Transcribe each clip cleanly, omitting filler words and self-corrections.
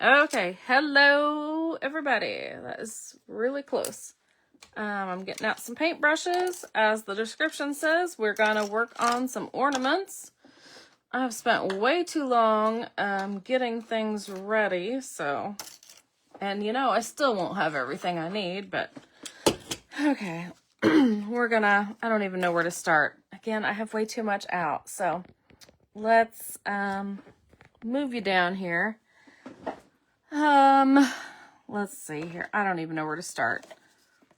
Okay, hello everybody. That is really close. I'm getting out some paintbrushes. As the description says, we're gonna work on some ornaments. I've spent way too long getting things ready, so, and you know, I still won't have everything I need, but okay. I don't even know where to start. Again, I have way too much out, so let's move you down here. Let's see here. I don't even know where to start.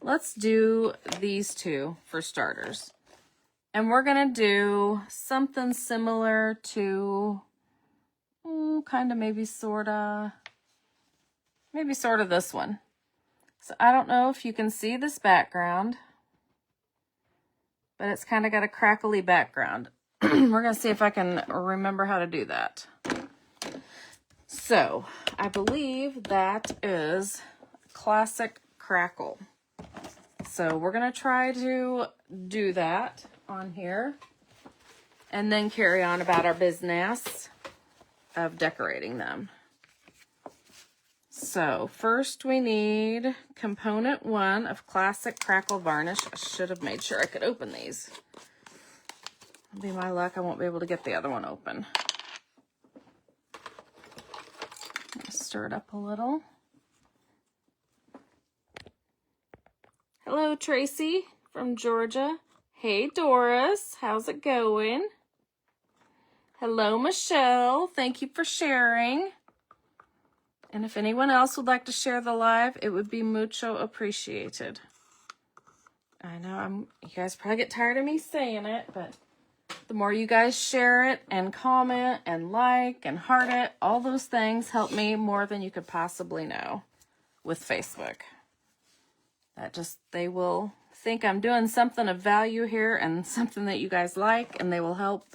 Let's do these two for starters. And we're going to do something similar to kind of maybe sort of this one. So I don't know if you can see this background, but it's kind of got a crackly background. We're going to see if I can remember how to do that. So I believe that is classic crackle. So we're going to try to do that on here and then carry on about our business of decorating them. So first we need component 1 of classic Crackle Varnish. I should have made sure I could open these. It'll be my luck, I won't be able to get the other one open. Stir it up a little. Hello, Tracy from Georgia. Hey, Doris. How's it going? Hello, Michelle. Thank you for sharing. And if anyone else would like to share the live, it would be mucho appreciated. I know you guys probably get tired of me saying it, but the more you guys share it and comment and like and heart it, all those things help me more than you could possibly know with Facebook. They will think I'm doing something of value here and something that you guys like, and they will help,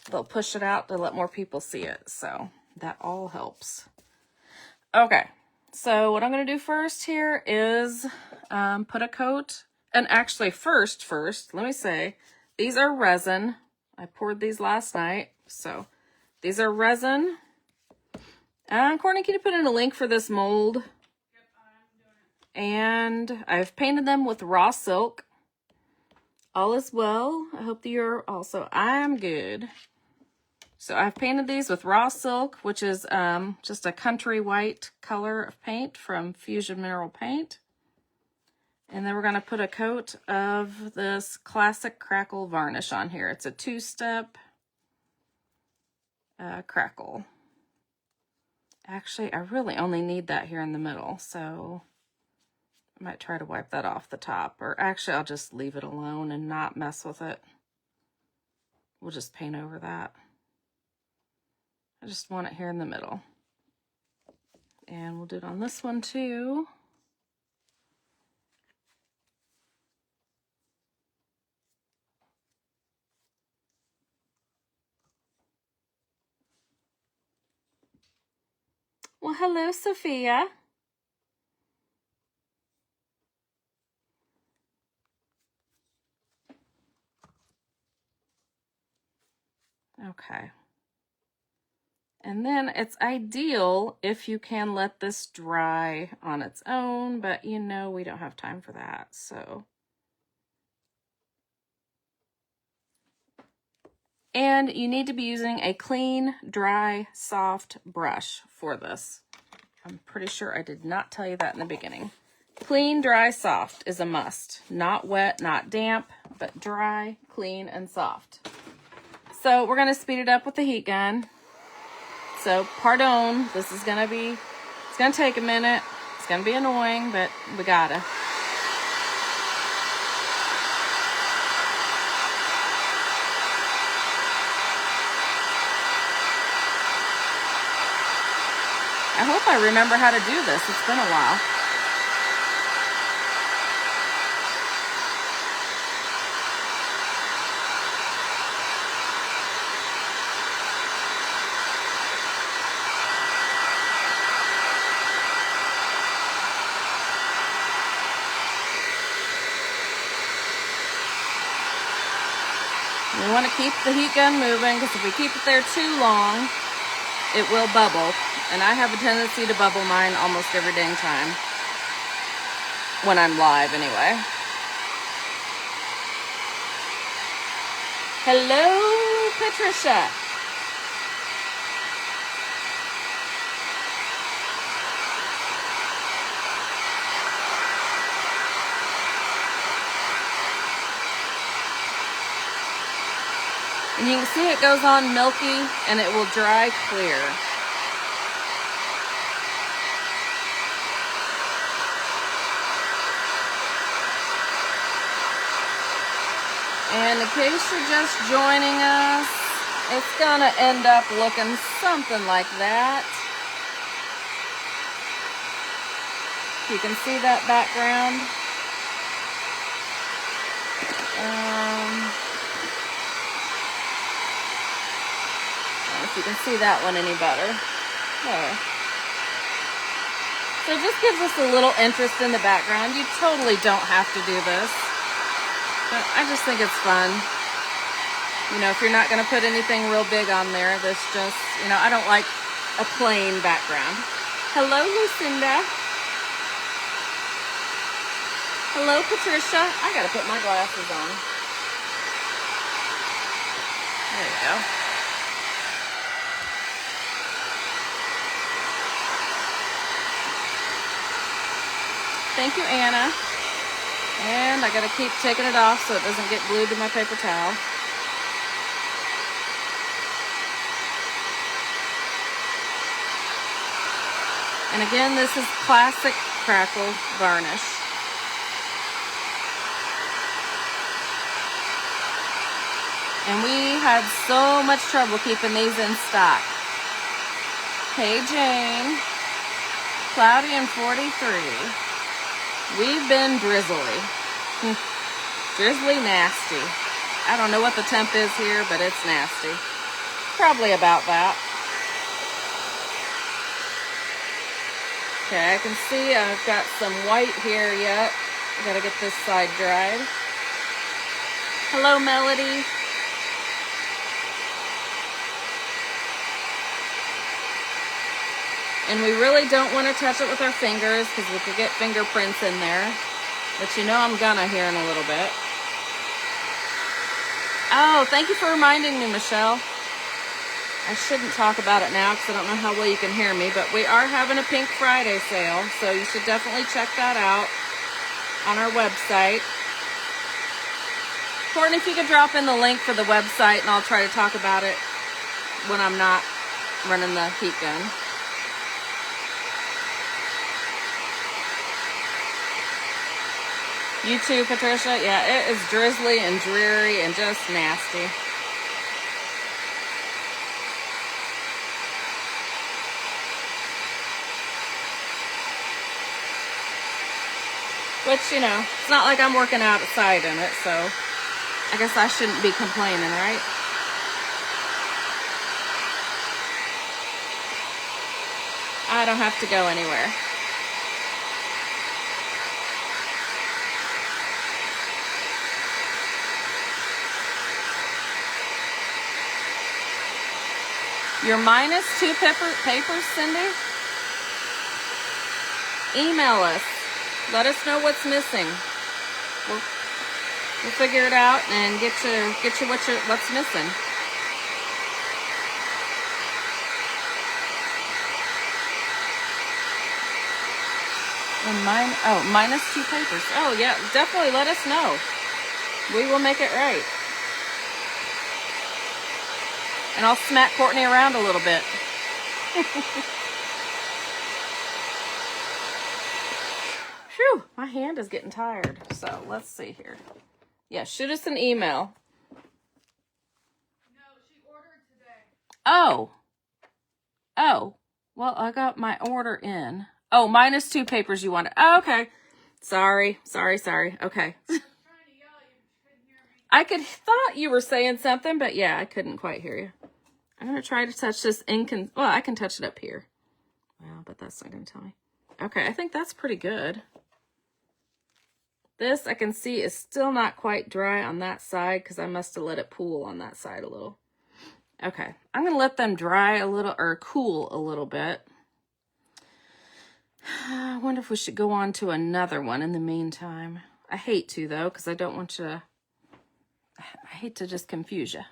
they'll push it out to let more people see it. So that all helps. Okay, so what I'm going to do first here is put a coat. And actually first, let me say, these are resin. I poured these last night. So these are resin. Courtney, can you put in a link for this mold? Yep, I'm doing it. And I've painted them with raw silk. All is well. I hope that you're also, I'm good. So I've painted these with raw silk, which is just a country white color of paint from Fusion Mineral Paint. And then we're going to put a coat of this classic Crackle Varnish on here. It's a 2-step crackle. Actually, I really only need that here in the middle, so I might try to wipe that off the top. Or actually, I'll just leave it alone and not mess with it. We'll just paint over that. I just want it here in the middle. And we'll do it on this one too. Well, hello, Sophia. Okay. And then it's ideal if you can let this dry on its own, but you know we don't have time for that, so. And you need to be using a clean, dry, soft brush for this. I'm pretty sure I did not tell you that in the beginning. Clean, dry, soft is a must. Not wet, not damp, but dry, clean, and soft. So we're going to speed it up with the heat gun. So, pardon, this is going to be, it's going to take a minute. It's going to be annoying, but we gotta. I hope I remember how to do this. It's been a while. We want to keep the heat gun moving because if we keep it there too long, it will bubble. And I have a tendency to bubble mine almost every dang time. When I'm live, anyway. Hello, Patricia. And you can see it goes on milky and it will dry clear. And in case you're just joining us, it's gonna end up looking something like that. You can see that background. If you can see that one any better. There. So it just gives us a little interest in the background. You totally don't have to do this. But I just think it's fun. You know, if you're not going to put anything real big on there, this just, you know, I don't like a plain background. Hello, Lucinda. Hello, Patricia. I got to put my glasses on. There you go. Thank you, Anna. And I gotta keep taking it off so it doesn't get glued to my paper towel. And again, this is classic Crackle Varnish. And we had so much trouble keeping these in stock. Hey, Jane. Cloudy and 43. We've been drizzly. Drizzly nasty. I don't know what the temp is here, but it's nasty. Probably about that. Okay, I can see I've got some white here yet. I gotta get this side dried. Hello, Melody. And we really don't want to touch it with our fingers because we could get fingerprints in there. But you know I'm gonna here in a little bit. Oh, thank you for reminding me, Michelle. I shouldn't talk about it now because I don't know how well you can hear me. But we are having a Pink Friday sale. So you should definitely check that out on our website. Courtney, if you could drop in the link for the website and I'll try to talk about it when I'm not running the heat gun. You too, Patricia? Yeah, it is drizzly and dreary and just nasty. Which, you know, it's not like I'm working outside in it, so I guess I shouldn't be complaining, right? I don't have to go anywhere. You're minus 2 papers, Cindy? Email us. Let us know what's missing. We'll figure it out and get you what's missing. And minus 2 papers. Oh yeah, definitely let us know. We will make it right. And I'll smack Courtney around a little bit. Phew, my hand is getting tired. So let's see here. Yeah, shoot us an email. No, she ordered today. Oh. Well, I got my order in. Oh, minus 2 papers you wanted. Oh, okay. Sorry. Okay. I thought you were saying something, but yeah, I couldn't quite hear you. I'm going to try to touch this well, I can touch it up here. Well, but that's not going to tell me. Okay, I think that's pretty good. This I can see is still not quite dry on that side because I must have let it pool on that side a little. Okay, I'm going to let them dry a little or cool a little bit. I wonder if we should go on to another one in the meantime. I hate to, though, because I don't want you to... I hate to just confuse you.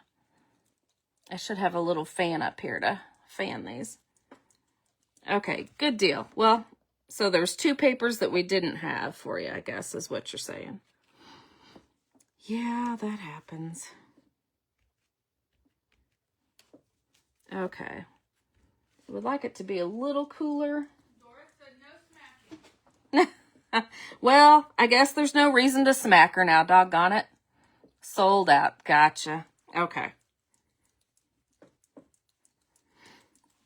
I should have a little fan up here to fan these. Okay, good deal. Well, so there's 2 papers that we didn't have for you, I guess, is what you're saying. Yeah, that happens. Okay. I would like it to be a little cooler. Doris said no smacking. Well, I guess there's no reason to smack her now, doggone it. Sold out. Gotcha. Okay.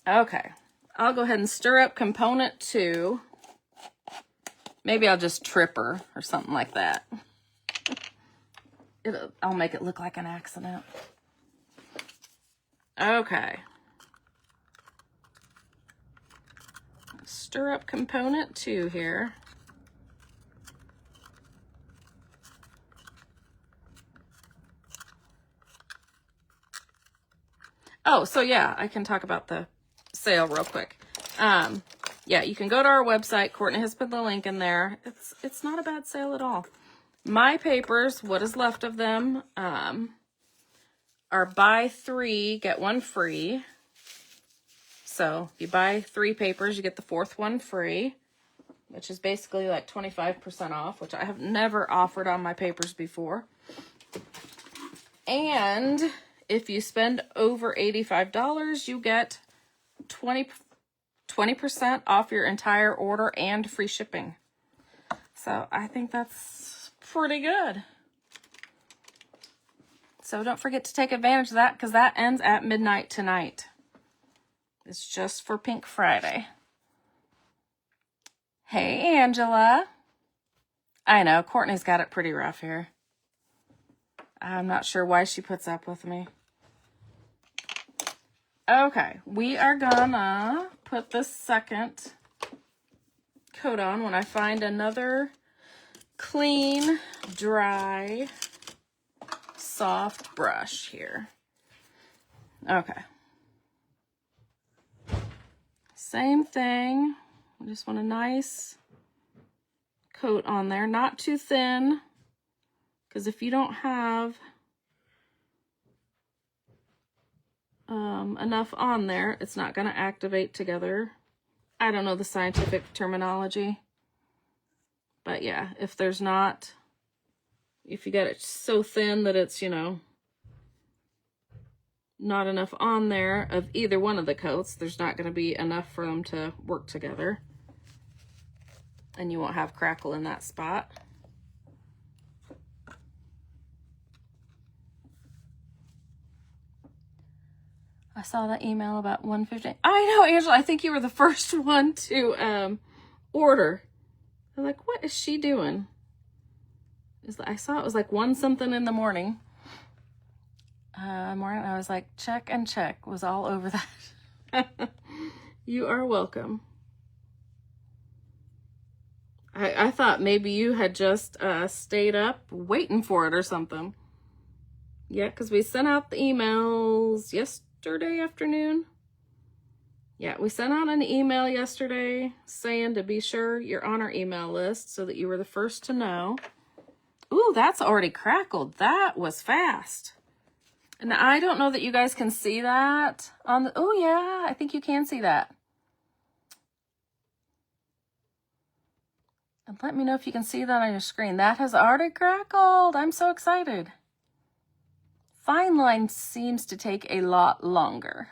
Okay. I'll go ahead and stir up component 2. Maybe I'll just trip her or something like that. I'll make it look like an accident. Okay. Stir up component 2 here. Oh, so yeah, I can talk about the sale real quick. Yeah, you can go to our website. Courtney has put the link in there. It's not a bad sale at all. My papers, what is left of them, are buy 3, get 1 free. So if you buy 3 papers, you get the 4th one free, which is basically like 25% off, which I have never offered on my papers before. And if you spend over $85, you get 20% off your entire order and free shipping. So I think that's pretty good. So don't forget to take advantage of that because that ends at midnight tonight. It's just for Pink Friday. Hey, Angela. I know, Courtney's got it pretty rough here. I'm not sure why she puts up with me. Okay, we are gonna put the second coat on when I find another clean, dry, soft brush here. Okay. Same thing. I just want a nice coat on there, not too thin, because if you don't have enough on there, it's not going to activate together. I don't know the scientific terminology, but yeah, if there's not, if you got it so thin that it's, you know, not enough on there of either one of the coats, there's not going to be enough for them to work together, and you won't have crackle in that spot. I saw that email about 150. I know, Angela, I think you were the first one to order. I'm like, what is she doing? I saw it was like 1 something in the morning. I was like, check and check, was all over that. You are welcome. I thought maybe you had just stayed up waiting for it or something. Yeah, because we sent out the emails yesterday afternoon. Yeah, we sent out an email yesterday saying to be sure you're on our email list so that you were the first to know. Ooh, that's already crackled. That was fast. And I don't know that you guys can see that on the, oh yeah, I think you can see that. And let me know if you can see that on your screen. That has already crackled. I'm so excited. Fine line seems to take a lot longer.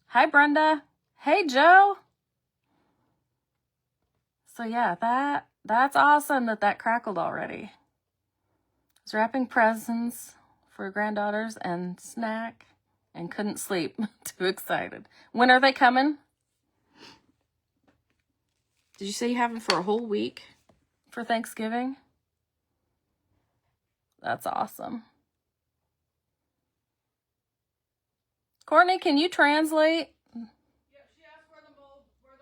Hi, Brenda. Hey, Joe. So yeah, that's awesome that crackled already. I was wrapping presents for granddaughters and snack and couldn't sleep. Too excited. When are they coming? Did you say you have them for a whole week for Thanksgiving? That's awesome. Courtney, can you translate? Yeah, she asked where the molds go. If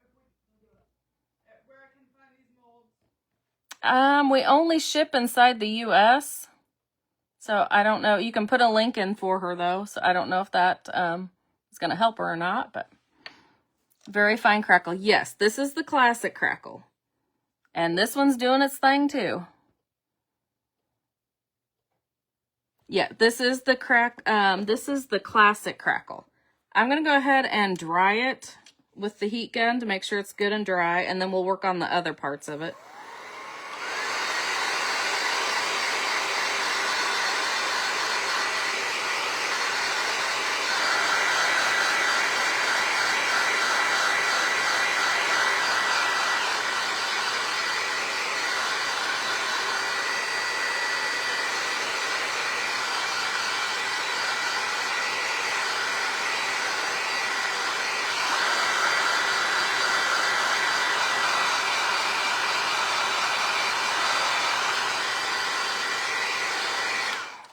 we can do it. Where I can find these molds. We only ship inside the US. So I don't know. You can put a link in for her though. So I don't know if that is going to help her or not, but Very fine crackle. Yes, this is the classic crackle. And this one's doing its thing too. Yeah, this is the classic crackle. I'm gonna go ahead and dry it with the heat gun to make sure it's good and dry, and then we'll work on the other parts of it.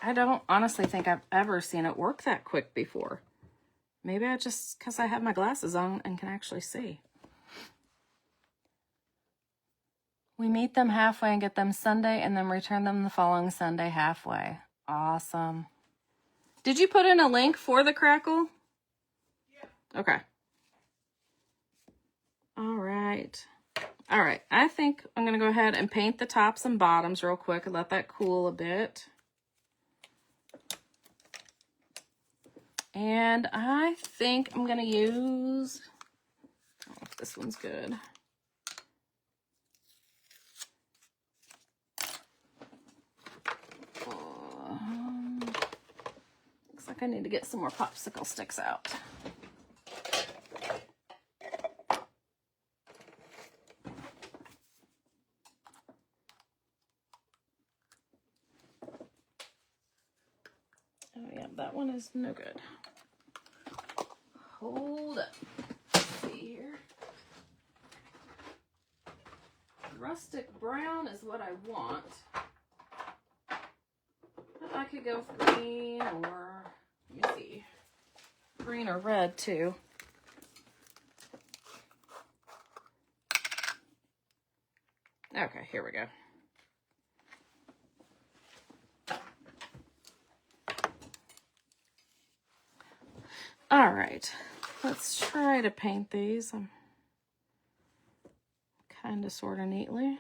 I don't honestly think I've ever seen it work that quick before. Maybe because I have my glasses on and can actually see. We meet them halfway and get them Sunday and then return them the following Sunday halfway. Awesome. Did you put in a link for the crackle? Yeah. Okay. All right. All right. I think I'm going to go ahead and paint the tops and bottoms real quick and let that cool a bit. And I think I'm going to use, I don't know if this one's good. Looks like I need to get some more popsicle sticks out. Oh yeah, that one is no good. Hold up. Let's see here. Rustic brown is what I want. But I could go with green or, let me see, green or red too. Okay, here we go. All right, let's try to paint these kind of sort of neatly.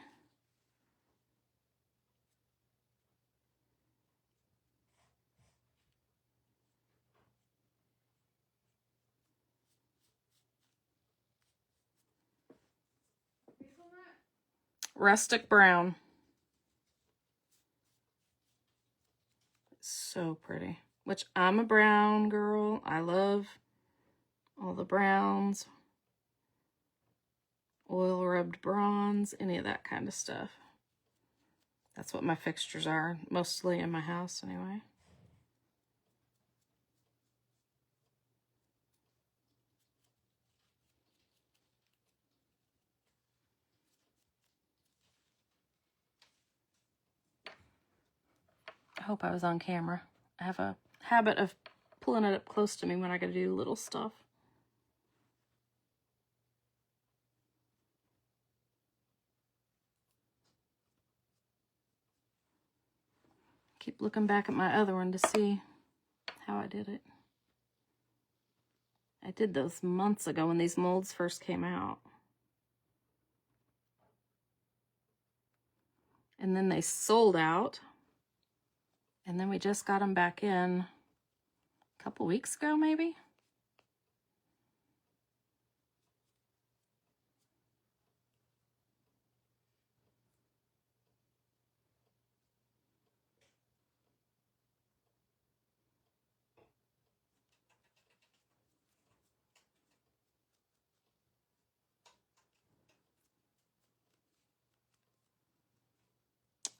Rustic brown. So pretty. Which I'm a brown girl. I love all the browns. Oil rubbed bronze, any of that kind of stuff. That's what my fixtures are, mostly in my house anyway. I hope I was on camera. I have a habit of pulling it up close to me when I gotta do little stuff. Keep looking back at my other one to see how I did it. I did those months ago when these molds first came out. And then they sold out. And then we just got them back in a couple weeks ago, maybe.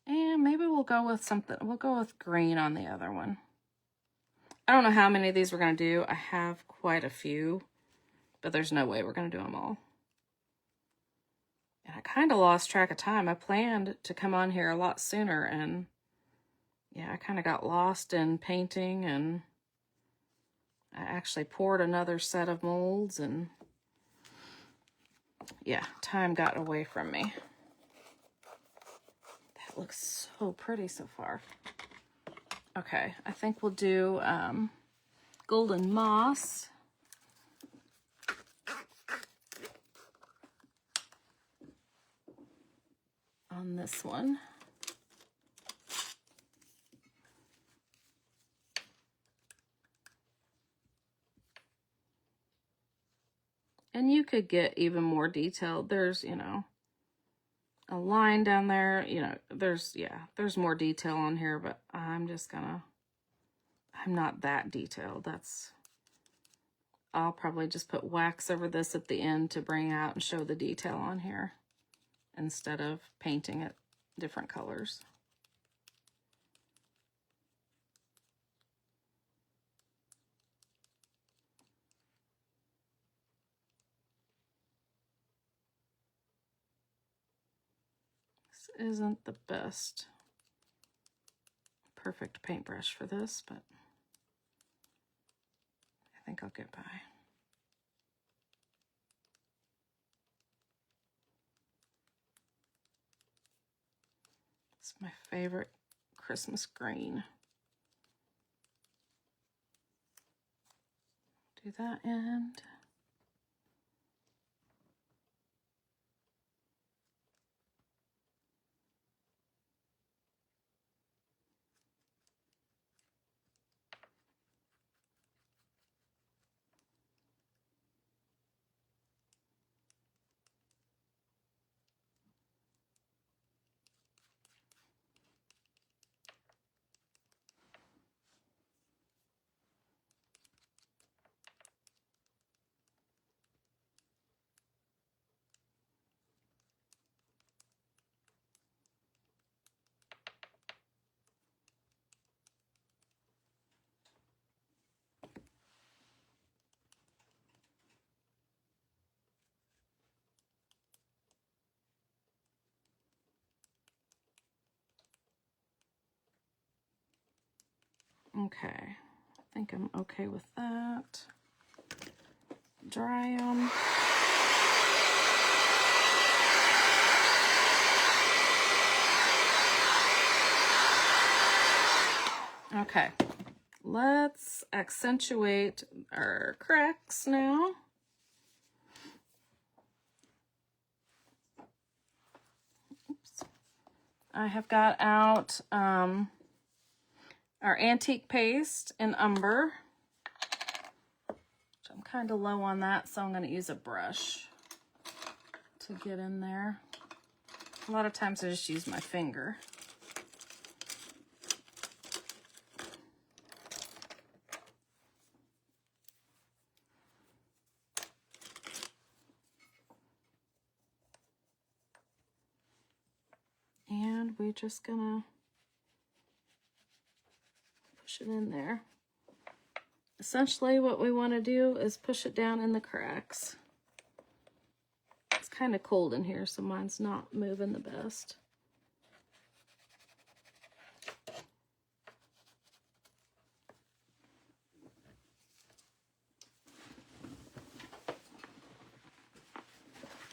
And maybe we'll go with something. We'll go with green on the other one. I don't know how many of these we're going to do. I have quite a few, but there's no way we're going to do them all. And I kind of lost track of time. I planned to come on here a lot sooner, and yeah, I kind of got lost in painting, and I actually poured another set of molds, and yeah, time got away from me. That looks so pretty so far. Okay, I think we'll do golden moss. on this one. And you could get even more detailed. There's, you know, a line down there, you know, there's more detail on here, but I'm not that detailed. I'll probably just put wax over this at the end to bring out and show the detail on here instead of painting it different colors. This isn't the best perfect paintbrush for this, but I think I'll get by. It's my favorite Christmas green. Do that end. Okay, I think I'm okay with that. Dry them. Okay, let's accentuate our cracks now. Oops. I have got out our antique paste in umber. I'm kind of low on that, so I'm going to use a brush to get in there. A lot of times I just use my finger. And we're just gonna push it in there. Essentially what we want to do is push it down in the cracks. It's kind of cold in here, so mine's not moving the best.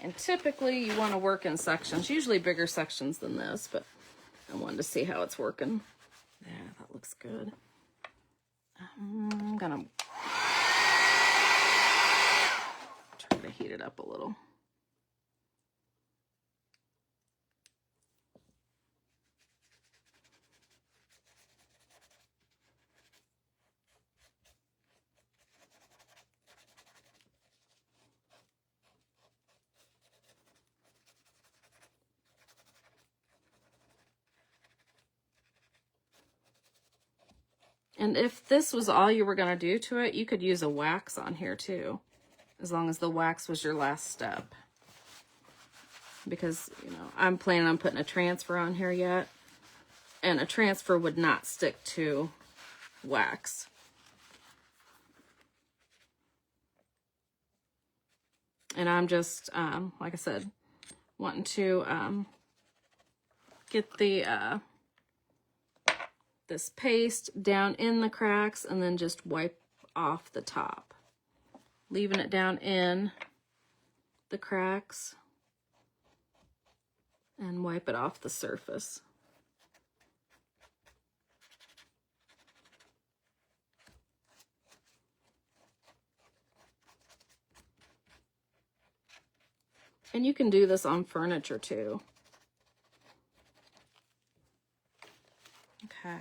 And typically you want to work in sections, usually bigger sections than this, but I wanted to see how it's working. Yeah, that looks good. I'm gonna try to heat it up a little. And if this was all you were going to do to it, you could use a wax on here too, as long as the wax was your last step. Because, you know, I'm planning on putting a transfer on here yet, and a transfer would not stick to wax. And I'm just, like I said, wanting to get the this paste down in the cracks and then just wipe off the top, leaving it down in the cracks and wipe it off the surface. And you can do this on furniture too. Okay.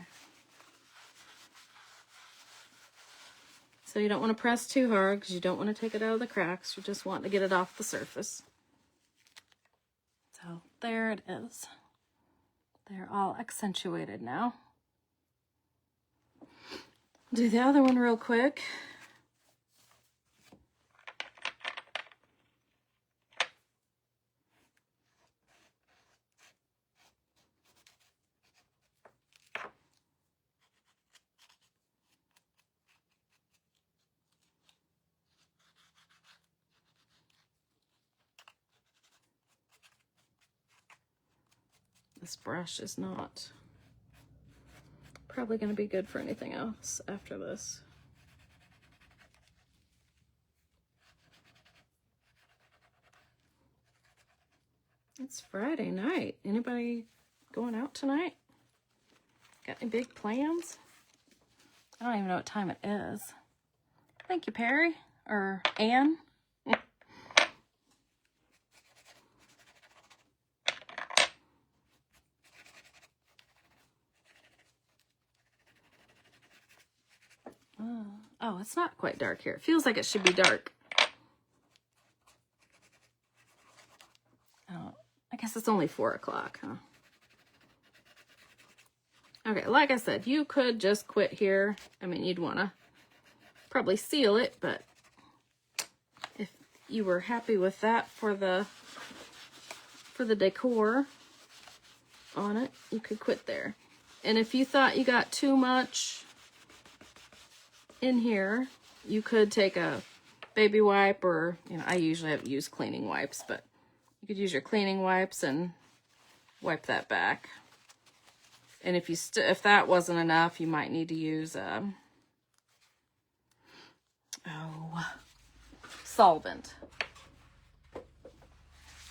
So you don't want to press too hard because you don't want to take it out of the cracks. You just want to get it off the surface. So there it is. They're all accentuated now. Do the other one real quick. This brush is not probably going to be good for anything else after this. It's Friday night. Anybody going out tonight? Got any big plans? I don't even know what time it is. Thank you, Perry. Or Anne. Oh, it's not quite dark here. It feels like it should be dark. Oh, I guess it's only 4 o'clock, huh? Okay, like I said, you could just quit here. I mean, you'd want to probably seal it, but if you were happy with that for the decor on it, you could quit there. And if you thought you got too much in here, you could take a baby wipe, or, you know, I usually have used cleaning wipes, but you could use your cleaning wipes and wipe that back. And if you if that wasn't enough, you might need to use solvent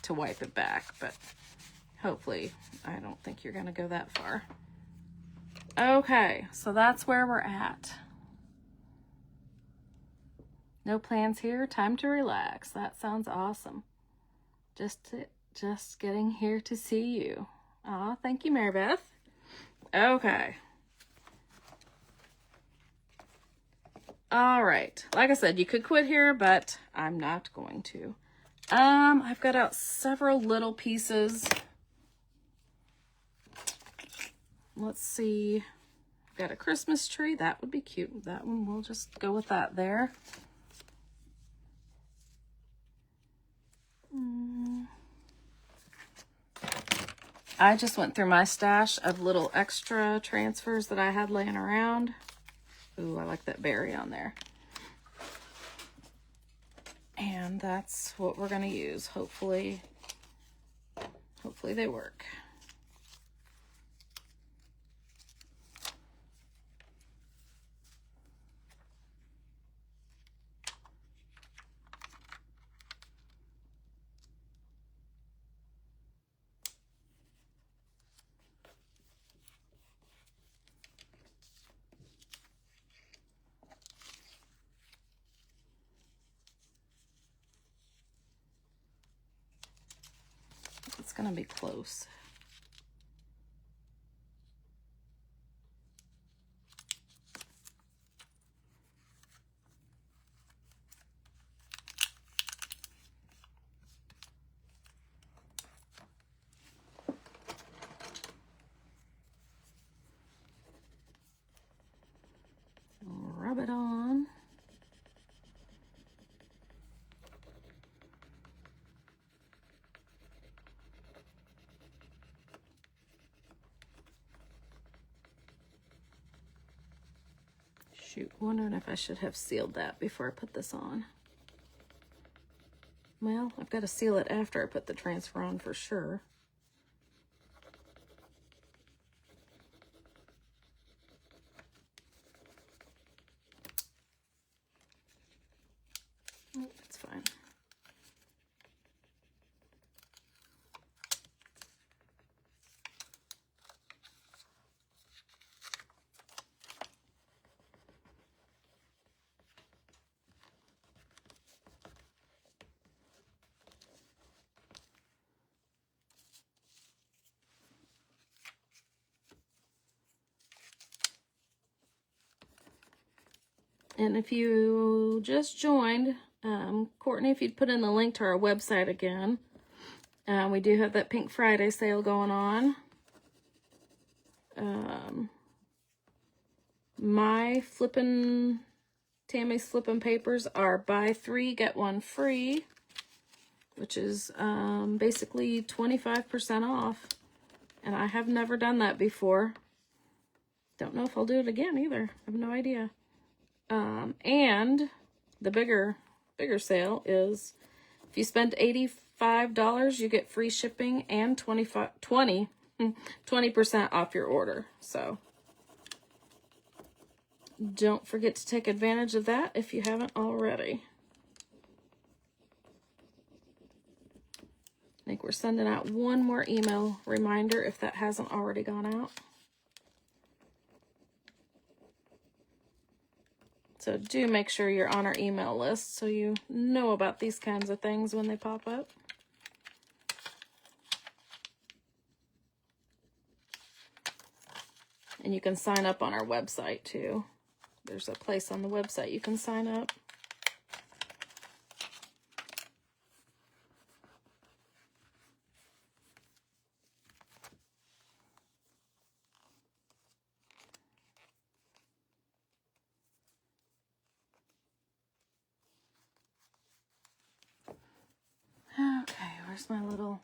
to wipe it back, but hopefully I don't think you're gonna go that far. Okay, so that's where we're at. No plans here, time to relax. That sounds awesome. Just getting here to see you. Aw, thank you, Mary Beth. Okay. All right. Like I said, you could quit here, but I'm not going to. I've got out several little pieces. Let's see. I've got a Christmas tree. That would be cute. That one, we'll just go with that there. I just went through my stash of little extra transfers that I had laying around. Ooh, I like that berry on there. And that's what we're going to use. Hopefully they work. It's going to be close. Rub it on. Shoot, wondering if I should have sealed that before I put this on. Well, I've got to seal it after I put the transfer on for sure. It's fine. And if you just joined, Courtney, if you'd put in the link to our website again, we do have that Pink Friday sale going on. Tammy's flippin' papers are buy 3, get 1 free, which is basically 25% off. And I have never done that before. Don't know if I'll do it again either. I have no idea. And the bigger sale is if you spend $85, you get free shipping and 20% off your order. So don't forget to take advantage of that if you haven't already. I think we're sending out one more email reminder if that hasn't already gone out. So do make sure you're on our email list so you know about these kinds of things when they pop up. And you can sign up on our website too. There's a place on the website you can sign up. Okay, where's my little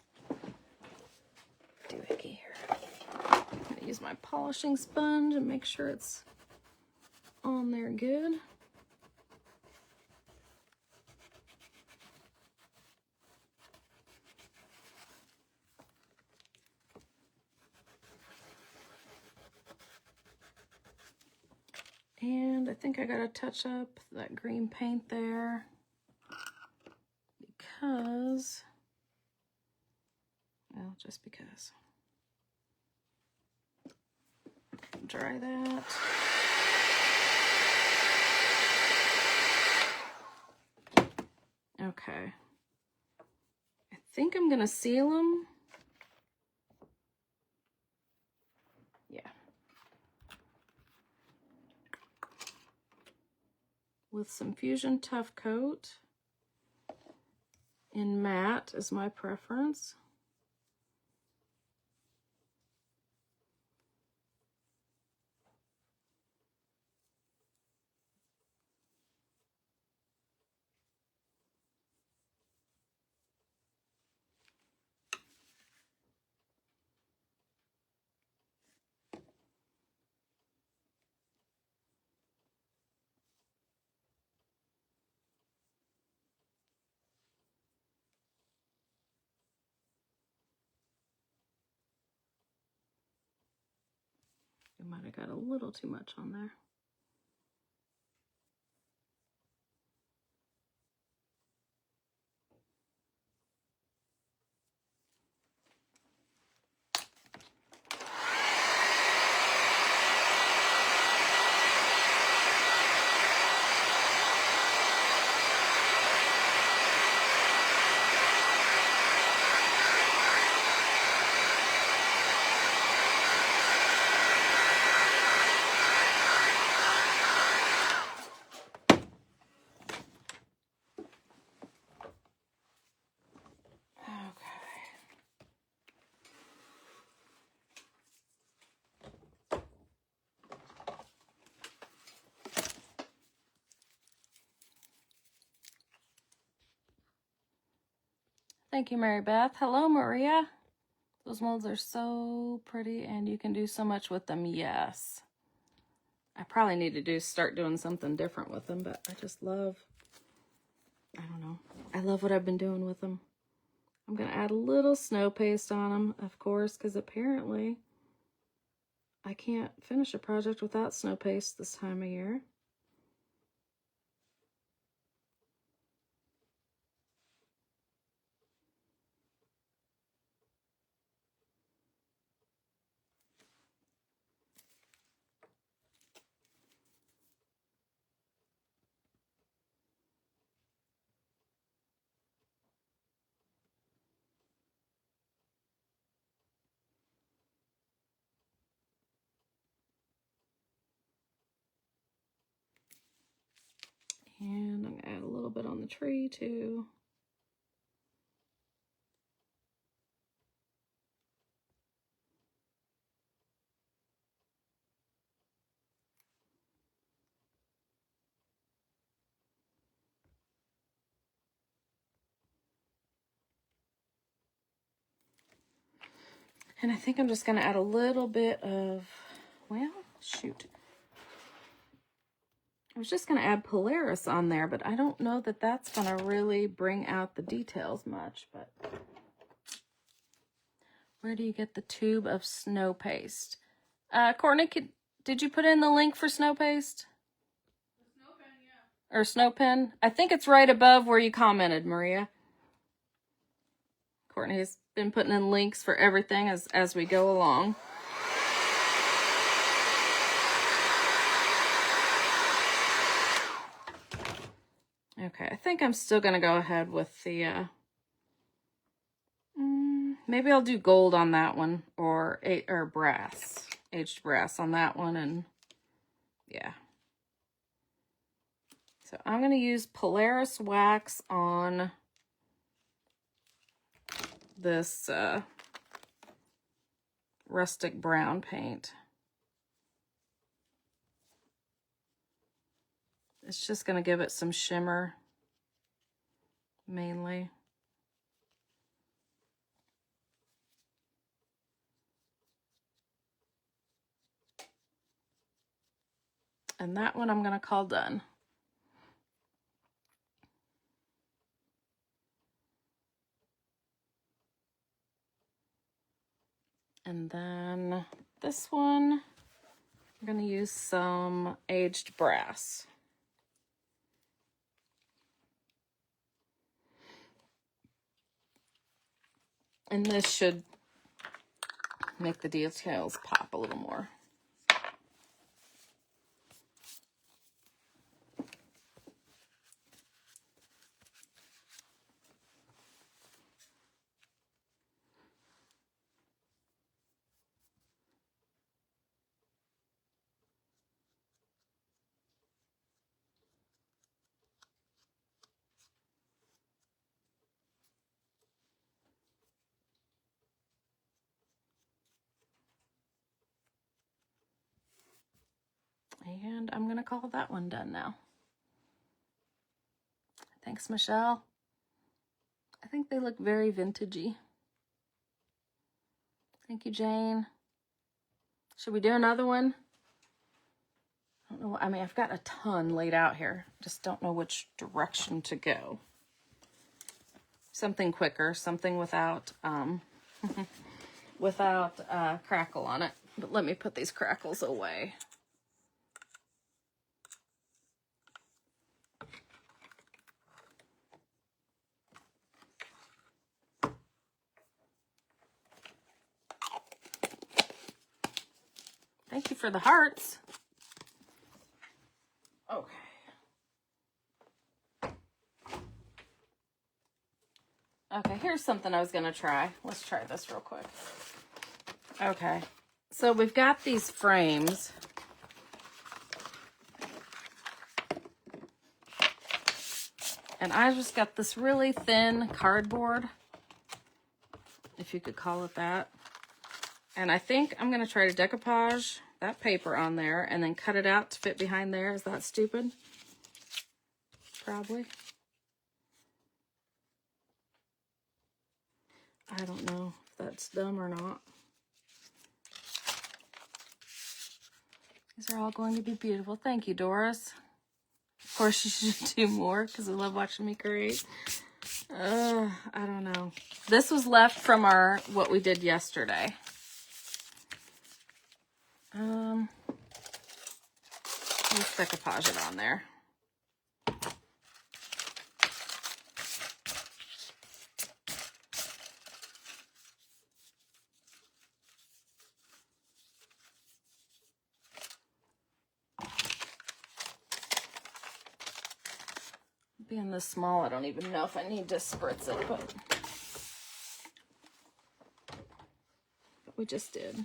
doohickey here? I'm gonna use my polishing sponge and make sure it's on there good. And I think I gotta touch up that green paint there because, well, just because. Dry that. Okay. I think I'm gonna seal them. Yeah. With some Fusion Tough Coat. In matte is my preference. I might have got a little too much on there. Thank you, Mary Beth. Hello, Maria. Those molds are so pretty and you can do so much with them. Yes. I probably need to start doing something different with them, but I just love, I don't know. I love what I've been doing with them. I'm going to add a little snow paste on them, of course, because apparently I can't finish a project without snow paste this time of year. And I'm going to add a little bit on the tree too. And I think I'm just going to add a little bit of, well, shoot. I was just going to add Polaris on there, but I don't know that that's going to really bring out the details much. But where do you get the tube of snow paste? Courtney, did you put in the link for snow paste? The snow pen, yeah. Or snow pen? I think it's right above where you commented, Maria. Courtney's been putting in links for everything as we go along. Okay, I think I'm still going to go ahead with the, maybe I'll do gold on that one, or brass, aged brass on that one, and yeah. So I'm going to use Polaris wax on this rustic brown paint. It's just going to give it some shimmer, mainly. And that one I'm going to call done. And then this one, I'm going to use some aged brass. And this should make the details pop a little more. And I'm going to call that one done now. Thanks, Michelle. I think they look very vintagey. Thank you, Jane. Should we do another one? I don't know. I mean, I've got a ton laid out here. Just don't know which direction to go. Something quicker, something without crackle on it. But let me put these crackles away. Thank you for the hearts. Okay. Okay, here's something I was going to try. Let's try this real quick. Okay, so we've got these frames. And I just got this really thin cardboard, if you could call it that. And I think I'm going to try to decoupage that paper on there and then cut it out to fit behind there. Is that stupid? Probably. I don't know if that's dumb or not. These are all going to be beautiful. Thank you, Doris. Of course, you should do more because I love watching me create. I don't know. This was left from what we did yesterday. Let's decoupage it on there. Being this small, I don't even know if I need to spritz it, but we just did.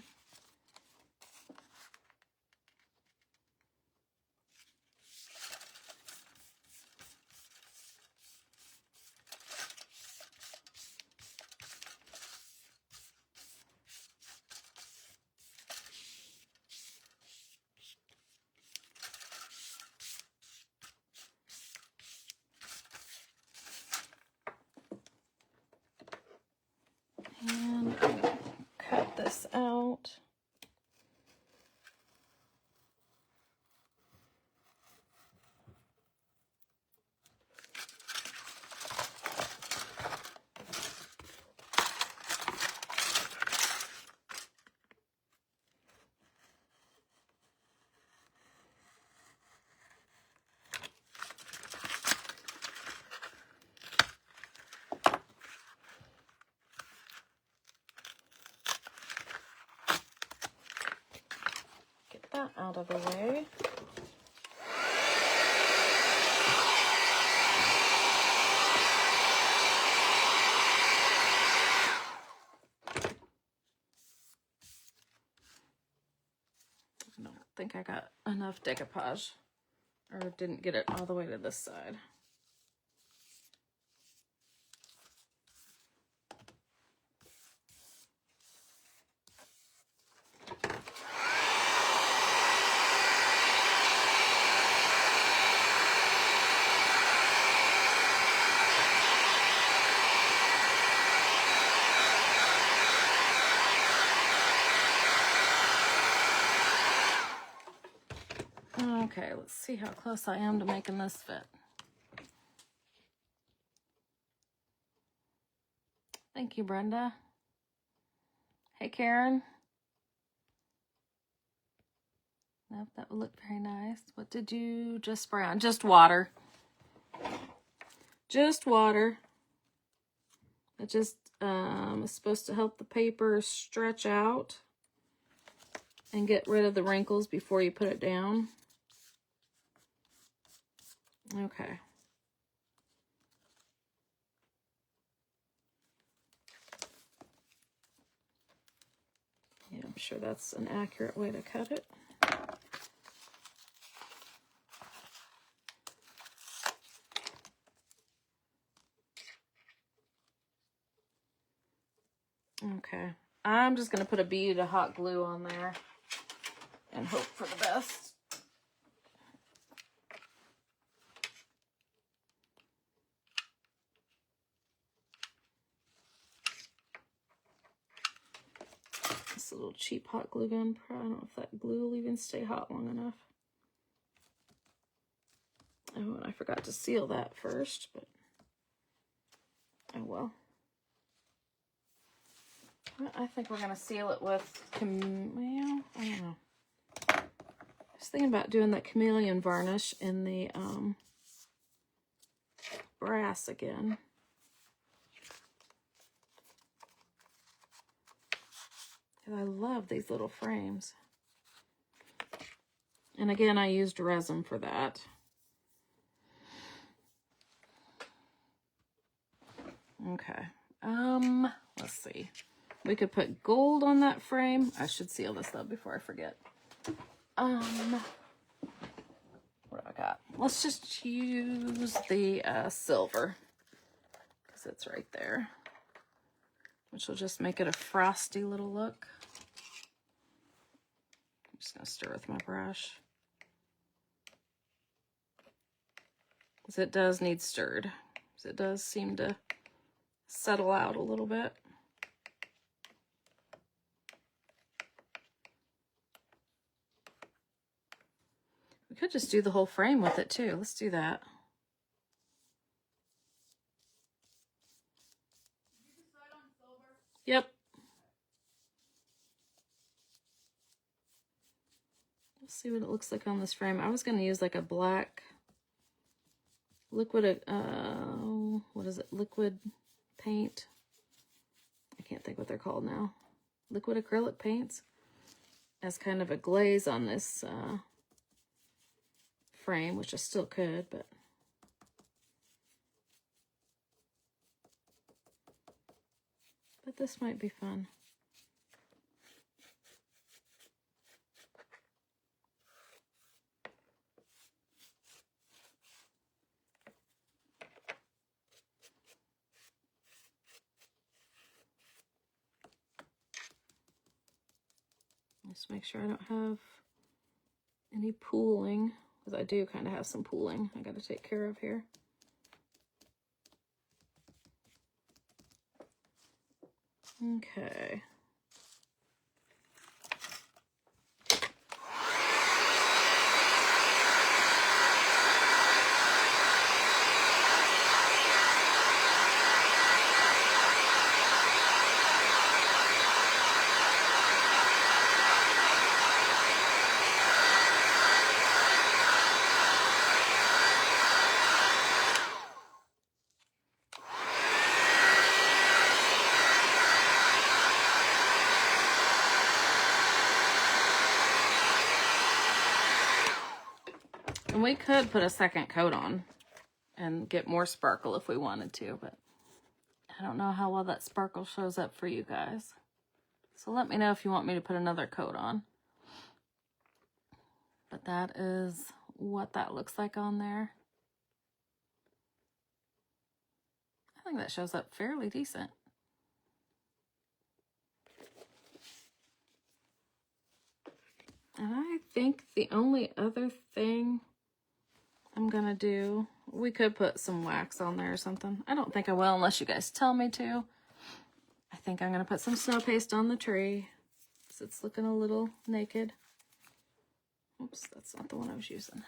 And I'm gonna cut this out. Get that out of the way. I don't think I got enough decoupage, or didn't get it all the way to this side. Okay, let's see how close I am to making this fit. Thank you, Brenda. Hey, Karen. Nope, that would look very nice. What did you just spray on? Just water. Just water. It just is supposed to help the paper stretch out and get rid of the wrinkles before you put it down. Okay. Yeah, I'm sure that's an accurate way to cut it. Okay. I'm just going to put a bead of hot glue on there and hope for the best. This little cheap hot glue gun. I don't know if that glue will even stay hot long enough. Oh, and I forgot to seal that first, but oh well. I think we're going to seal it with, well, I don't know. I was thinking about doing that chameleon varnish in the brass again. I love these little frames. And again, I used resin for that. Okay. Let's see. We could put gold on that frame. I should seal this though before I forget. What do I got? Let's just use the silver, because it's right there, which will just make it a frosty little look. I'm just gonna stir with my brush, because it does need stirred, because it does seem to settle out a little bit. We could just do the whole frame with it too. Let's do that. Yep. Let's see what it looks like on this frame. I was going to use like a black liquid, what is it? Liquid paint. I can't think what they're called now. Liquid acrylic paints as kind of a glaze on this frame, which I still could, but this might be fun. Just make sure I don't have any pooling, because I do kind of have some pooling I got to take care of here. Okay. And we could put a second coat on and get more sparkle if we wanted to, but I don't know how well that sparkle shows up for you guys. So let me know if you want me to put another coat on. But that is what that looks like on there. I think that shows up fairly decent. And I think the only other thing I'm gonna do, we could put some wax on there or something. I don't think I will unless you guys tell me to. I think I'm gonna put some snow paste on the tree because it's looking a little naked. Oops, that's not the one I was using.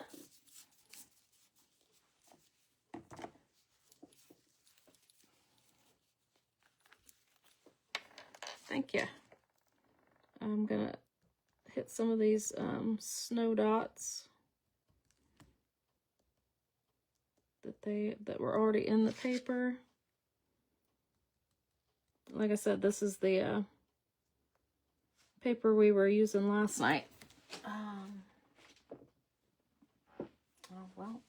Thank you. I'm gonna hit some of these snow dots that were already in the paper. Like I said, this is the paper we were using last night. Oh, well,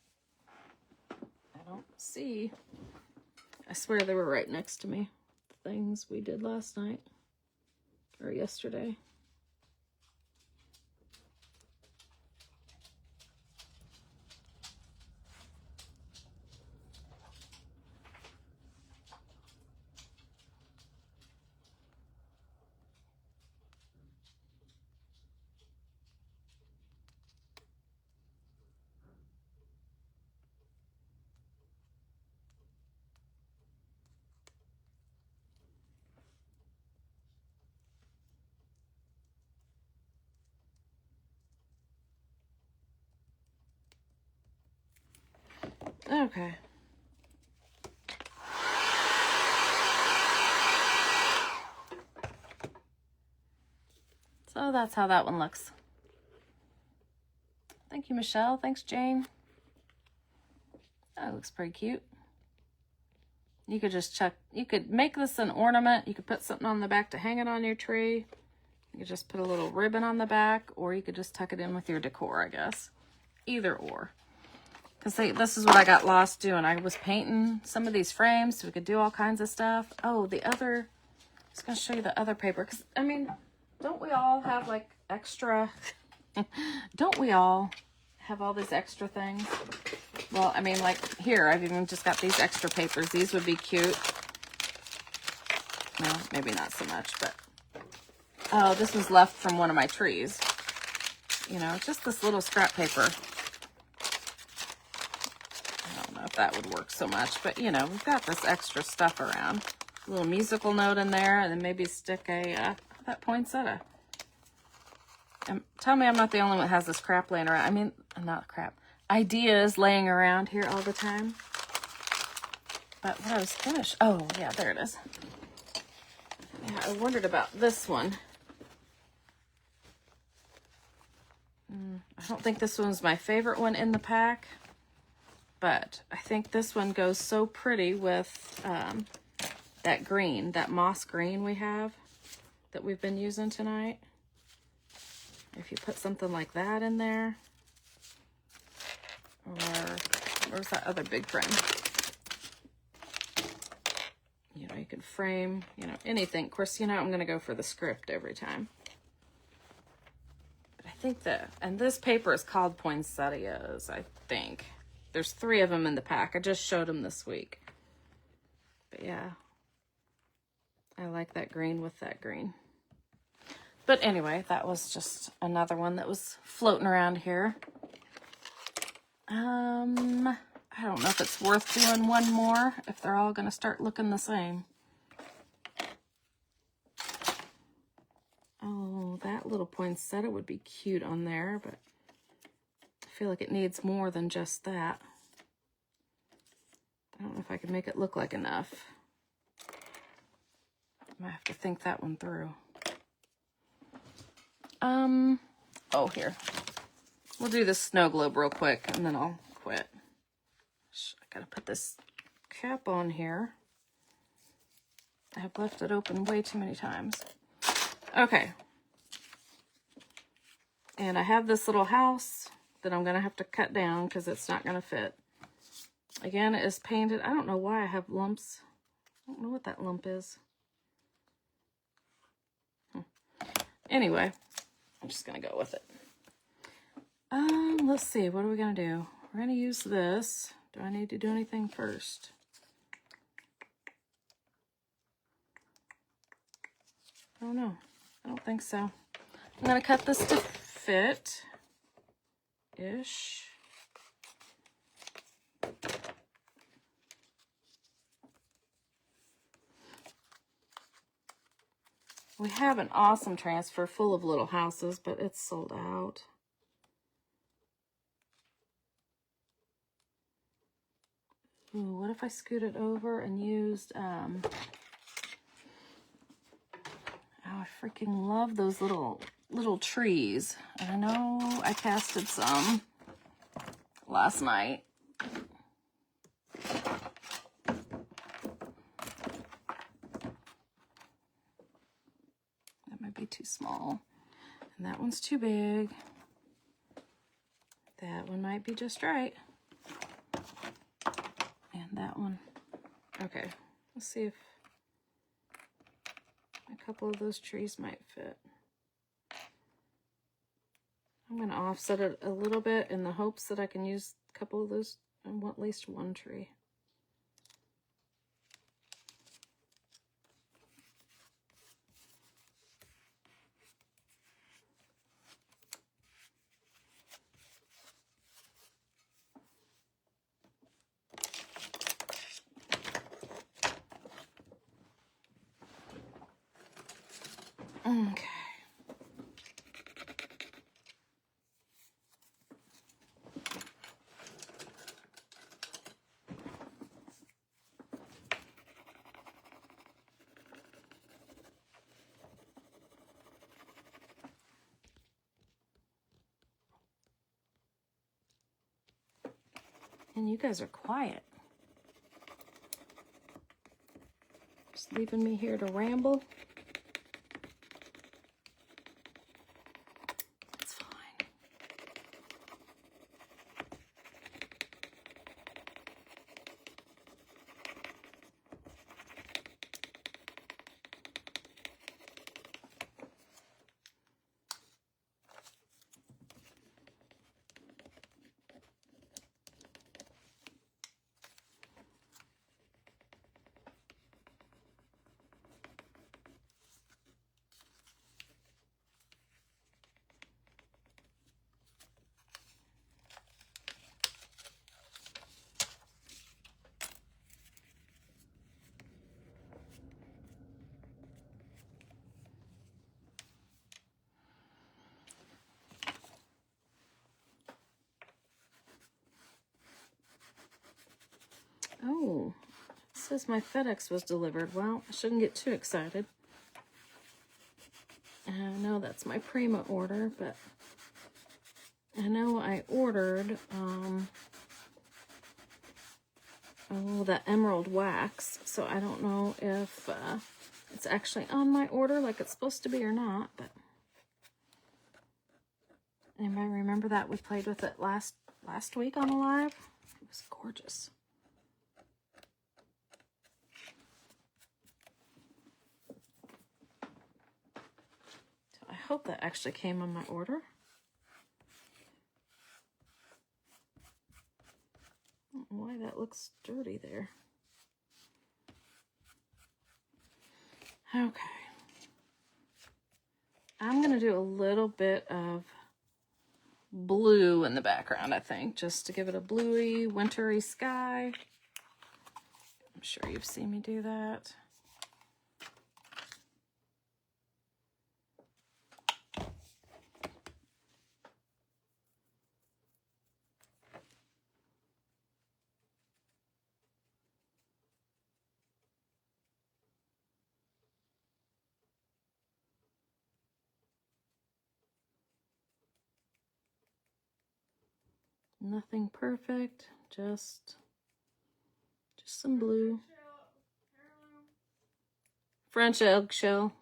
I don't see. I swear they were right next to me. The things we did last night or yesterday. Okay. So that's how that one looks. Thank you, Michelle. Thanks, Jane. That looks pretty cute. You could just check, you could make this an ornament. You could put something on the back to hang it on your tree. You could just put a little ribbon on the back, or you could just tuck it in with your decor, I guess. Either or. Because this is what I got lost doing. I was painting some of these frames so we could do all kinds of stuff. Oh, I was going to show you the other paper. Because, I mean, don't we all have, like, extra... Don't we all have all these extra things? Well, I mean, like, here, I've even just got these extra papers. These would be cute. Well, maybe not so much, but... Oh, this was left from one of my trees. You know, just this little scrap paper. I don't know if that would work so much, but, you know, we've got this extra stuff around. A little musical note in there, and then maybe stick a, that poinsettia. Tell me I'm not the only one that has this crap laying around. I mean, not crap. Ideas laying around here all the time. But what I was finished. Oh, yeah, there it is. Yeah, I wondered about this one. I don't think this one's my favorite one in the pack. But I think this one goes so pretty with that green, that moss green we have that we've been using tonight. If you put something like that in there, or where's that other big frame? You know, you can frame, you know, anything. Of course, you know, I'm going to go for the script every time. But I think and this paper is called poinsettias, I think. There's 3 of them in the pack. I just showed them this week. But yeah, I like that green with that green. But anyway, that was just another one that was floating around here. I don't know if it's worth doing one more, if they're all going to start looking the same. little poinsettia would be cute on there, but I feel like it needs more than just that. I don't know if I can make it look like enough. I might have to think that one through. Oh, here. We'll do the snow globe real quick, and then I'll quit. I gotta put this cap on here. I have left it open way too many times. Okay. And I have this little house that I'm gonna have to cut down because it's not gonna fit. Again, it is painted. I don't know why I have lumps. I don't know what that lump is. Anyway, I'm just gonna go with it. Let's see, what are we gonna do? We're gonna use this. Do I need to do anything first? I don't know. I don't think so. I'm gonna cut this to fit-ish. We have an awesome transfer full of little houses, but it's sold out. Ooh, what if I scooted over and used, oh, I freaking love those little trees. And I know I casted some last night. That might be too small. And that one's too big. That one might be just right. And that one. Okay, let's see if a couple of those trees might fit. I'm going to offset it a little bit in the hopes that I can use a couple of those, and at least one tree. Okay. And you guys are quiet. Just leaving me here to ramble. It's fine. Oh, it says my FedEx was delivered. Well, I shouldn't get too excited. I know that's my Prima order, but I know I ordered that emerald wax, so I don't know if it's actually on my order like it's supposed to be or not, but anybody remember that? We played with it last week on the live. It was gorgeous. So I hope that actually came on my order. I don't know why that looks dirty there. Okay. I'm going to do a little bit of blue in the background, I think, just to give it a bluey, wintry sky. I'm sure you've seen me do that. Nothing perfect, just some blue. Heirloom. French eggshell.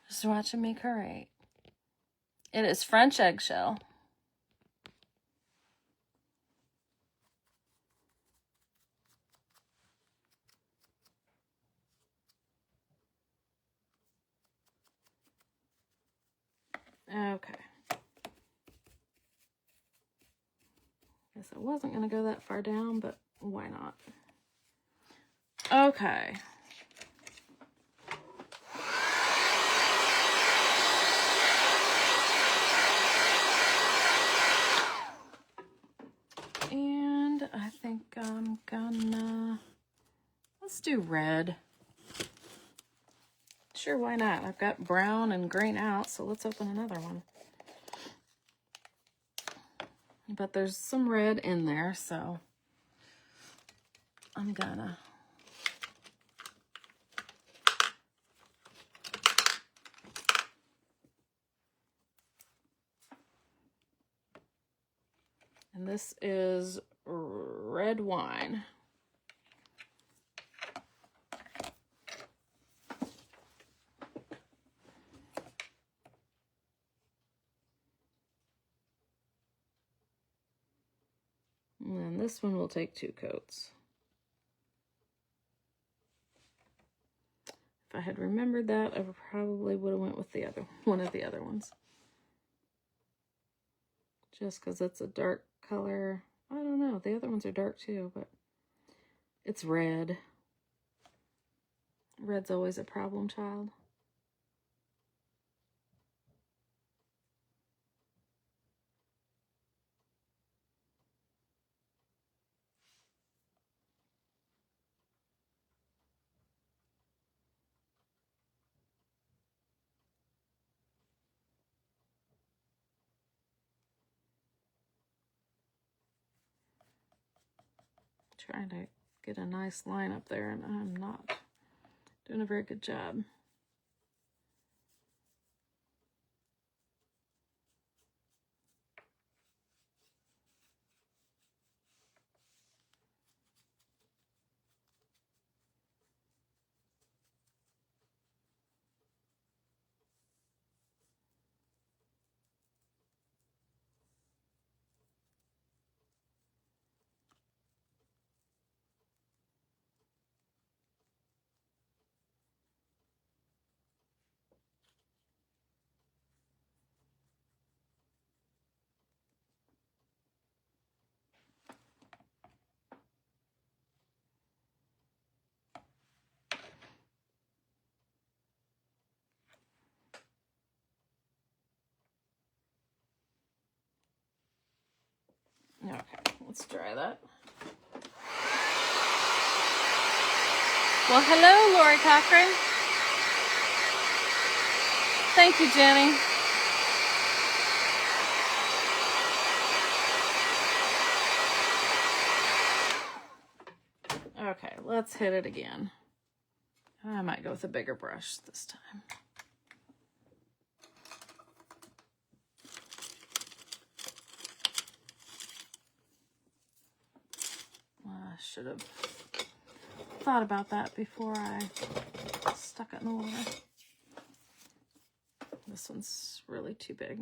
Just watching me create. It is French eggshell. Okay. Guess I wasn't going to go that far down, but why not? Okay. And I think I'm gonna, let's do red. Sure, why not? I've got brown and green out, so let's open another one. But there's some red in there, so I'm gonna and this is red wine. And then this one will take 2 coats. If I had remembered that, I probably would have went with the other one of the other ones. Just because it's a dark color. I don't know. The other ones are dark too, but it's red. Red's always a problem child. Trying to get a nice line up there, and I'm not doing a very good job. Okay, let's try that. Well, hello, Lori Cochran. Thank you, Jenny. Okay, let's hit it again. I might go with a bigger brush this time. I should have thought about that before I stuck it in the water. This one's really too big.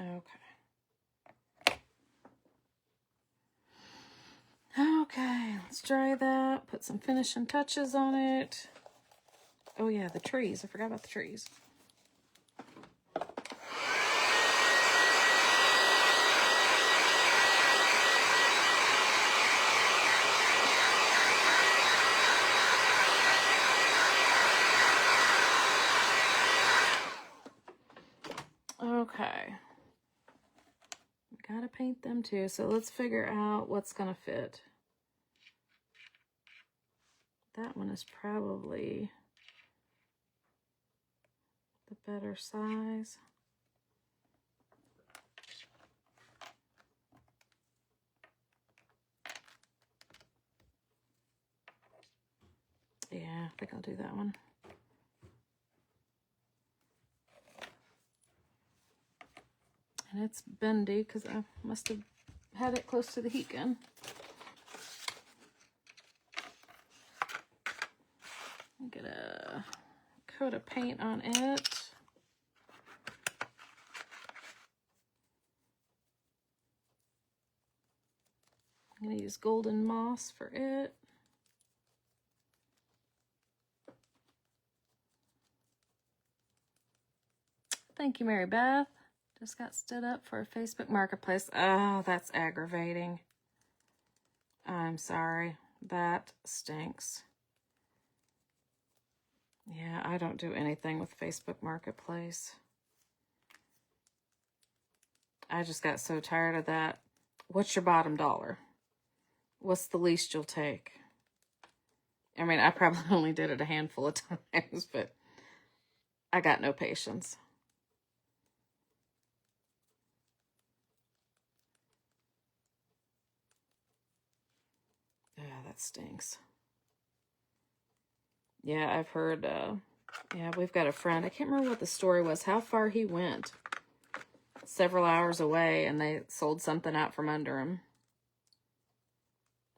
Okay. Okay, let's dry that, put some finishing touches on it. Oh yeah, the trees. I forgot about the trees. Okay. Gotta paint them too, so let's figure out what's gonna fit. That one is probably the better size. Yeah, I think I'll do that one. And it's bendy because I must have had it close to the heat gun. Get a coat of paint on it. I'm going to use golden moss for it. Thank you, Mary Beth. Just got stood up for a Facebook Marketplace. Oh, that's aggravating. I'm sorry. That stinks. Yeah, I don't do anything with Facebook Marketplace. I just got so tired of that. What's your bottom dollar? What's the least you'll take? I mean, I probably only did it a handful of times, but I got no patience. Yeah, that stinks. Yeah, I've heard, yeah, we've got a friend. I can't remember what the story was, how far he went. Several hours away, and they sold something out from under him.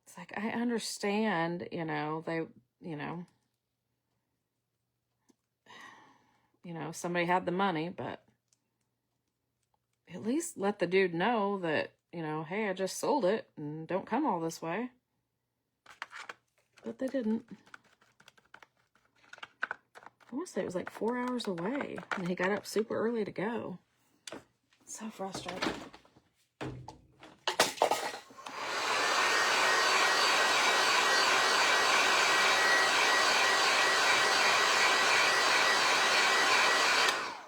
It's like, I understand, you know, they, you know, somebody had the money, but at least let the dude know that, you know, hey, I just sold it and don't come all this way. But they didn't. I want to say it was like 4 hours away, and he got up super early to go. It's so frustrating.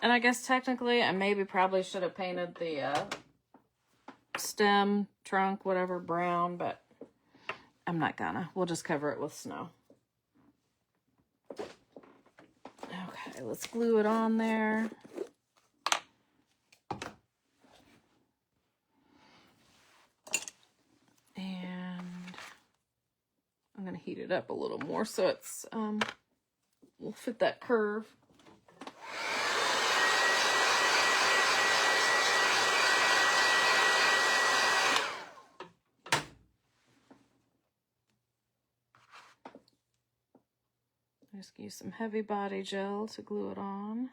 And I guess technically I probably should have painted the stem, trunk, whatever, brown, but I'm not gonna. We'll just cover it with snow. Okay, let's glue it on there. And I'm gonna heat it up a little more so it's will fit that curve. Just use some heavy body gel to glue it on.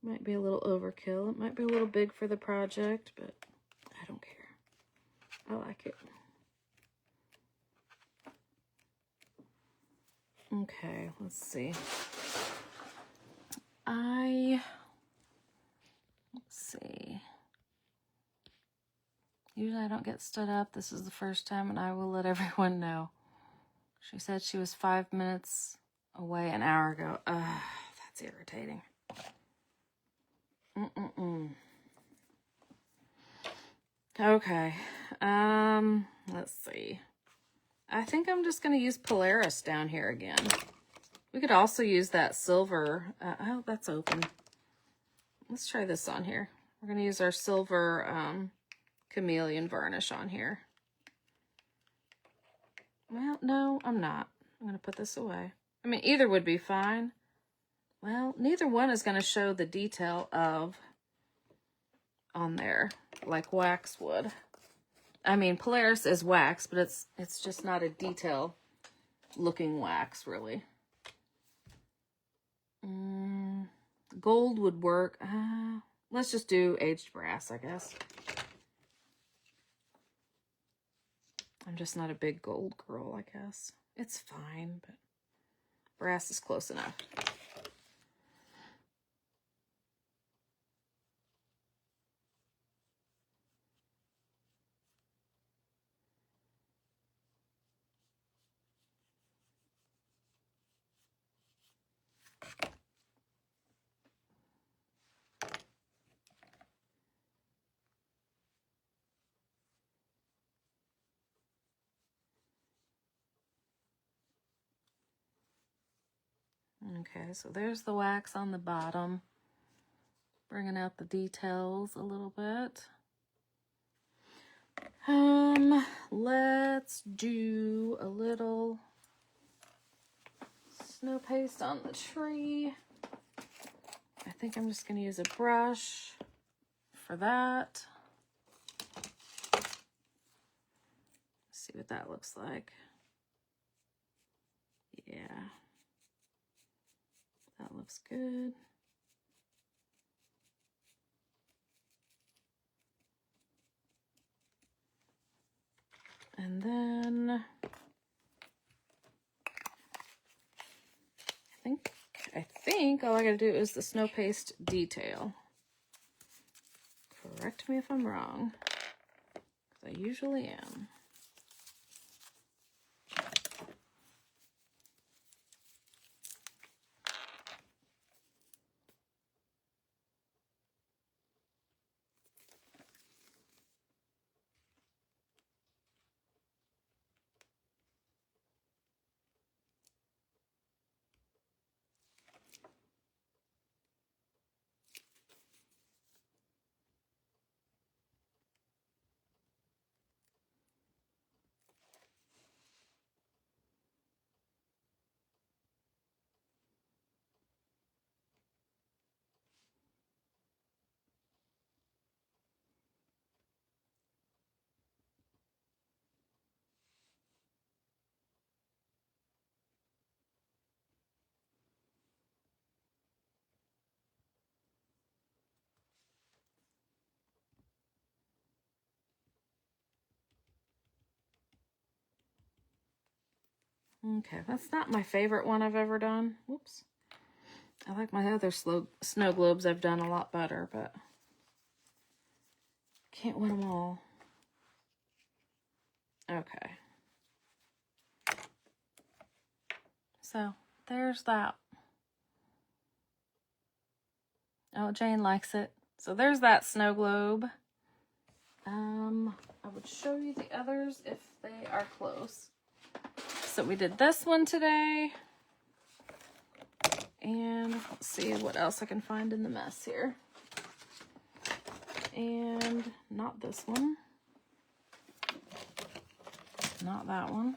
Might be a little overkill. It might be a little big for the project, but I don't care. I like it. Okay, let's see. Let's see. Usually I don't get stood up. This is the first time, and I will let everyone know. She said she was 5 minutes away an hour ago. That's irritating. Okay. Let's see. I think I'm just going to use Polaris down here again. We could also use that silver. Oh, that's open. Let's try this on here. We're going to use our silver chameleon varnish on here. Well, no, I'm not. I'm going to put this away. I mean, either would be fine. Well, neither one is going to show the detail of on there like wax would. I mean, Polaris is wax, but it's just not a detail looking wax, really. Gold would work. Let's just do aged brass, I guess. I'm just not a big gold girl, I guess. It's fine, but brass is close enough. Okay, so there's the wax on the bottom. Bringing out the details a little bit. Let's do a little snow paste on the tree. I think I'm just going to use a brush for that. See what that looks like. Yeah. That looks good. And then I think all I gotta do is the snow paste detail. Correct me if I'm wrong, because I usually am. Okay, that's not my favorite one I've ever done. Whoops. I like my other snow globes I've done a lot better, but can't win them all. Okay. So, there's that. Oh, Jane likes it. So there's that snow globe. I would show you the others if they are close. So we did this one today. And let's see what else I can find in the mess here. And not this one. Not that one.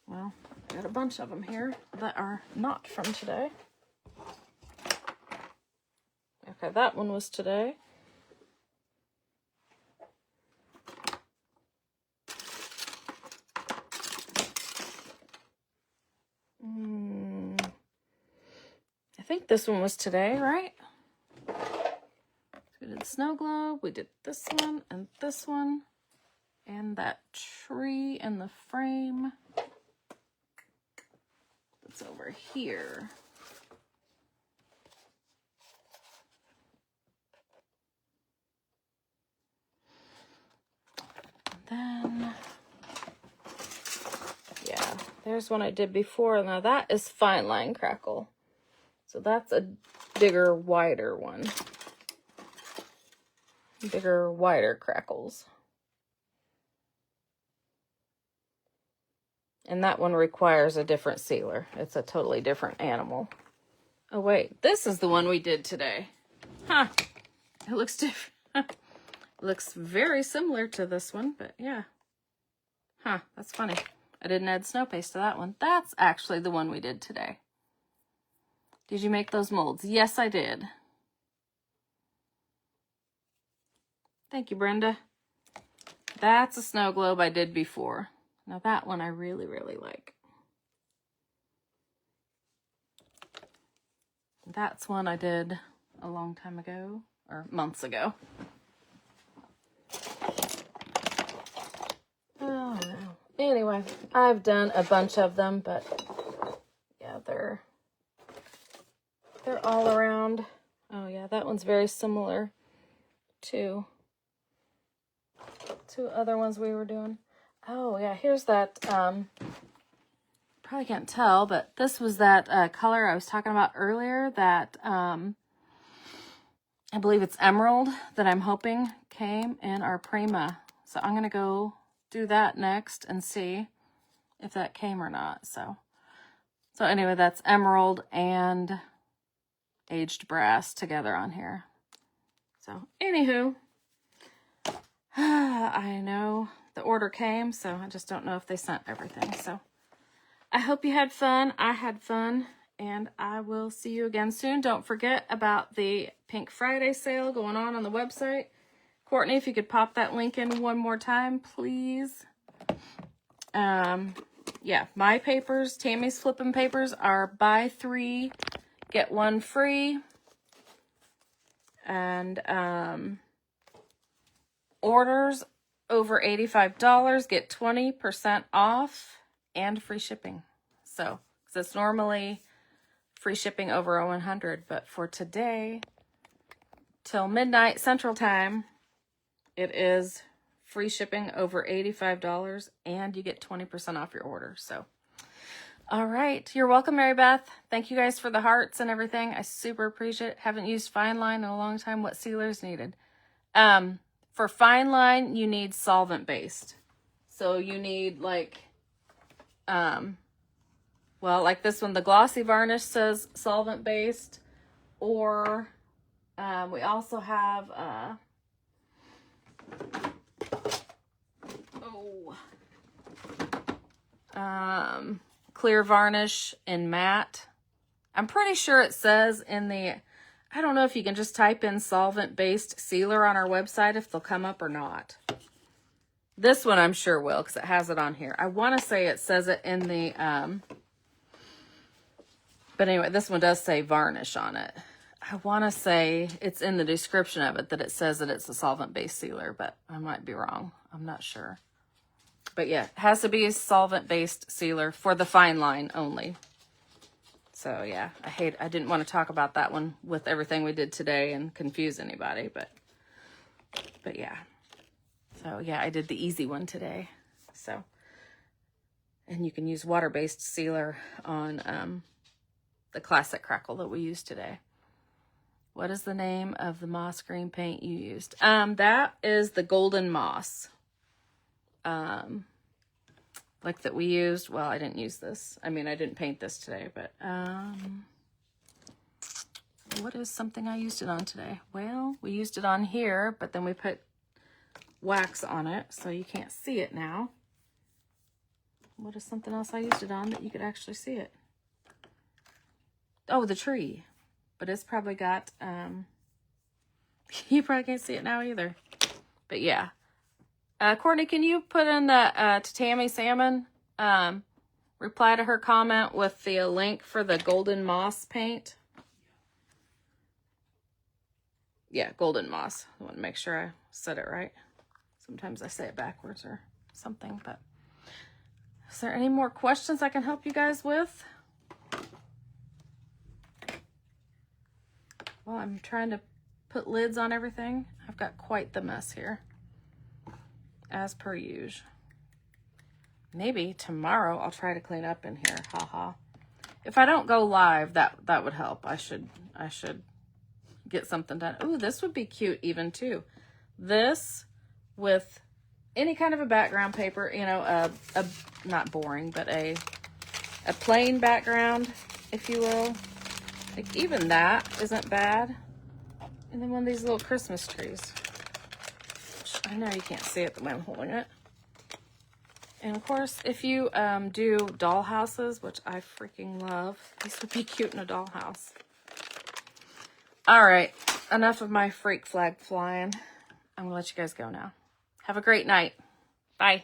Well, I got a bunch of them here that are not from today. Okay, that one was today. I think this one was today, right? We did snow globe, we did this one, and that tree in the frame that's over here. Then, yeah, there's one I did before. Now that is fine line crackle. So that's a bigger, wider one. Bigger, wider crackles. And that one requires a different sealer. It's a totally different animal. Oh wait, this is the one we did today. Huh. It looks different. It looks very similar to this one, but yeah. Huh, that's funny. I didn't add snow paste to that one. That's actually the one we did today. Did you make those molds? Yes, I did. Thank you, Brenda. That's a snow globe I did before. Now that one I really, really like. That's one I did a long time ago, or months ago. Oh, no. Anyway, I've done a bunch of them, but yeah, they're all around. Oh yeah, that one's very similar to other ones we were doing. Oh yeah, here's that, probably can't tell, but this was that color I was talking about earlier, that I believe it's emerald, that I'm hoping came in our Prima. So I'm going to go do that next and see if that came or not. So anyway, that's emerald and aged brass together on here. So anywho, I know the order came, so I just don't know if they sent everything. So I hope you had fun. I had fun, and I will see you again soon. Don't forget about the Pink Friday sale going on the website. Courtney, if you could pop that link in one more time, please. Yeah, my papers, Tammy's flipping papers, are buy 3, get 1 free. And orders over $85 get 20% off and free shipping. So, because it's normally free shipping over 100, but for today, till midnight Central Time, it is free shipping over $85, and you get 20% off your order. So, all right. You're welcome, Mary Beth. Thank you guys for the hearts and everything. I super appreciate it. Haven't used fine line in a long time. What sealers needed? For fine line, you need solvent based. So you need like, well, like this one, the glossy varnish says solvent based, or we also have clear varnish in matte. I'm pretty sure it says in the, I don't know if you can just type in solvent based sealer on our website if they'll come up or not. This one I'm sure will, because it has it on here. I want to say it says it in the but anyway, this one does say varnish on it. I want to say it's in the description of it that it says that it's a solvent based sealer, but I might be wrong. I'm not sure. But yeah, it has to be a solvent-based sealer for the fine line only. So yeah, I didn't want to talk about that one with everything we did today and confuse anybody, but yeah. So yeah, I did the easy one today. So, and you can use water-based sealer on the classic Crackle that we used today. What is the name of the moss green paint you used? That is the golden moss. Like that we used. Well, I didn't use this. I mean, I didn't paint this today, but what is something I used it on today? Well, we used it on here, but then we put wax on it, so you can't see it now. What is something else I used it on that you could actually see it? Oh, the tree. But it's probably got, you probably can't see it now either. But yeah. Courtney, can you put in the, to Tammy Salmon, reply to her comment with the link for the golden moss paint? Yeah, golden moss. I want to make sure I said it right. Sometimes I say it backwards or something, but is there any more questions I can help you guys with? Well, I'm trying to put lids on everything. I've got quite the mess here, as per usual. Maybe tomorrow I'll try to clean up in here. Haha. If I don't go live, that would help. I should get something done. Ooh, this would be cute even too. This with any kind of a background paper, you know, a not boring, but a plain background, if you will. Like even that isn't bad. And then one of these little Christmas trees. I know you can't see it the way I'm holding it. And of course, if you do doll houses, which I freaking love, these would be cute in a dollhouse. All right, enough of my freak flag flying. I'm gonna let you guys go now. Have a great night. Bye.